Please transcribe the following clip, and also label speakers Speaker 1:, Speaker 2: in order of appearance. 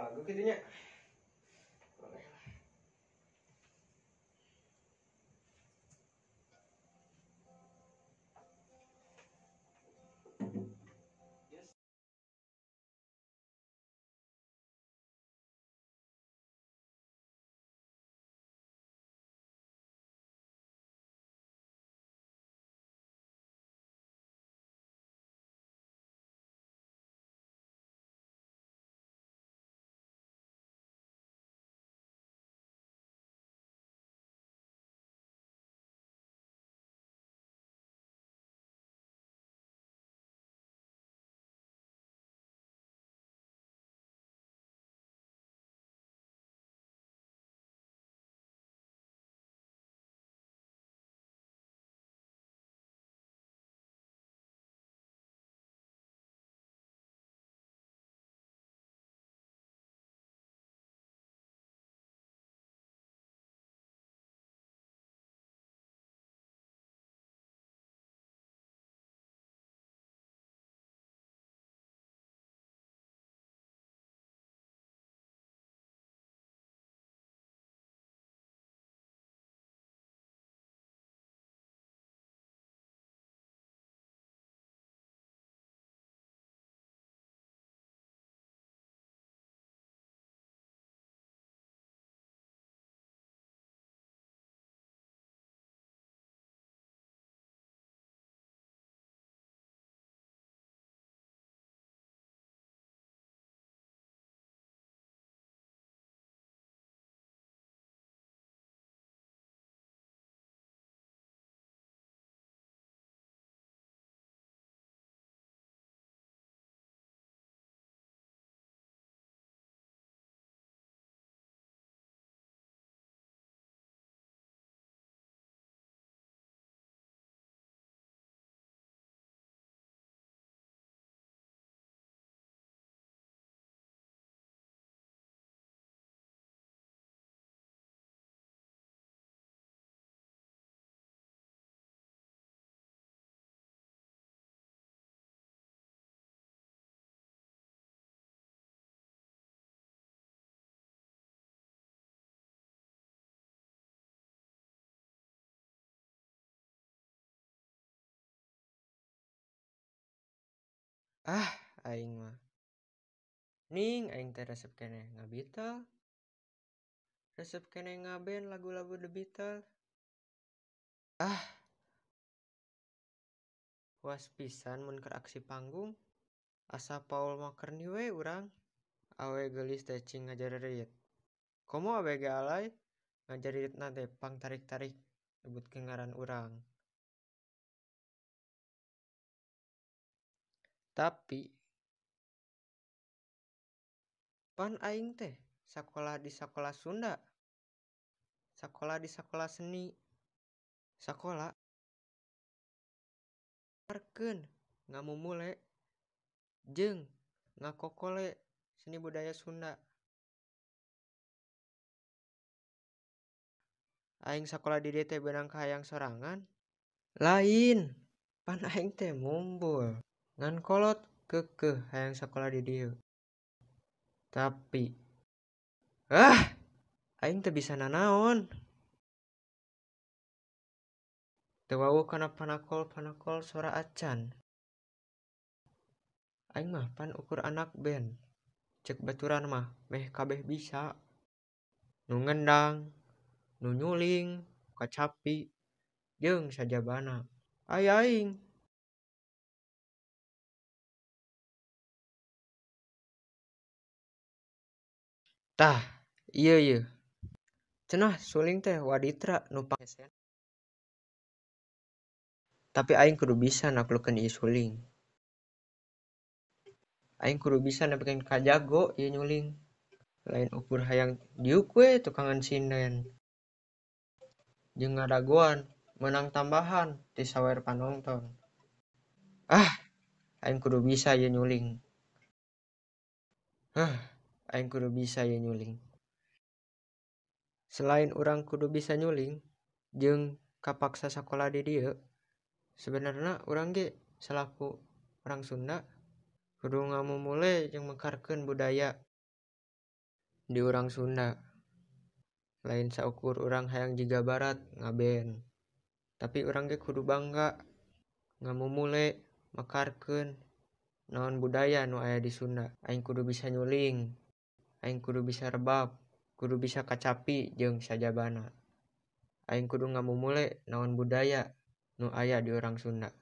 Speaker 1: lagu gitunya. Aing mah ning aing teh resep kene ngabitel, resep kene ngaben lagu-lagu The Beatles. Puas pisan mun keur aksi panggung. Asa Paul McCartney we urang. Awe geulis teh cing ngajarerit. Komo abg alay ngajareritna teh pang tarik-tarik nyebutkeun ngaran urang. Tapi pan aing teh sakola di sakola Sunda. Sakola di sakola seni. Sakola ngajarkeun ngamumule jeung ngakokole seni budaya Sunda. Aing sakola di dieu teh beunang kahayang sorangan. Lain, pan aing teh mumbul. Ngan kolot keukeuh hayang sakola di dieu. Tapi aing teu bisa nanaon. Teu wawuh kana panakol-panakol sora acan. Aing mah pan ukur anak band. Cek baturan mah meh kabeh bisa. Nu ngendang, nu nyuling, kacapi, jeung sajabana. Ai aing. Tah, ieu. Cenah suling teh waditra nu pangesen. Tapi aing kudu bisa naklukkeun ieu suling. Aing kudu bisa nepikeun ka jago ieu nyuling. Lain ukur hayang diuk we tukangan sinden. Jeung ngadagoan menang tambahan ti sawer panonton. Aing kudu bisa ieu nyuling. Aing kudu bisa ieu nyuling. Selain urang kudu bisa nyuling jeung kapaksa sakola di dieu, sebenarnya urang ge salaku orang Sunda kudu ngamumule jeung mekarkeun budaya di urang Sunda. Lain saukur urang hayang jiga barat ngaben. Tapi urang ge kudu bangga ngamumule makarkeun naon budaya nu aya di Sunda. Aing kudu bisa nyuling, aing kudu bisa rebab, kudu bisa kacapi jeung sajabana. Aing kudu ngamumule naon budaya nu aya di urang Sunda.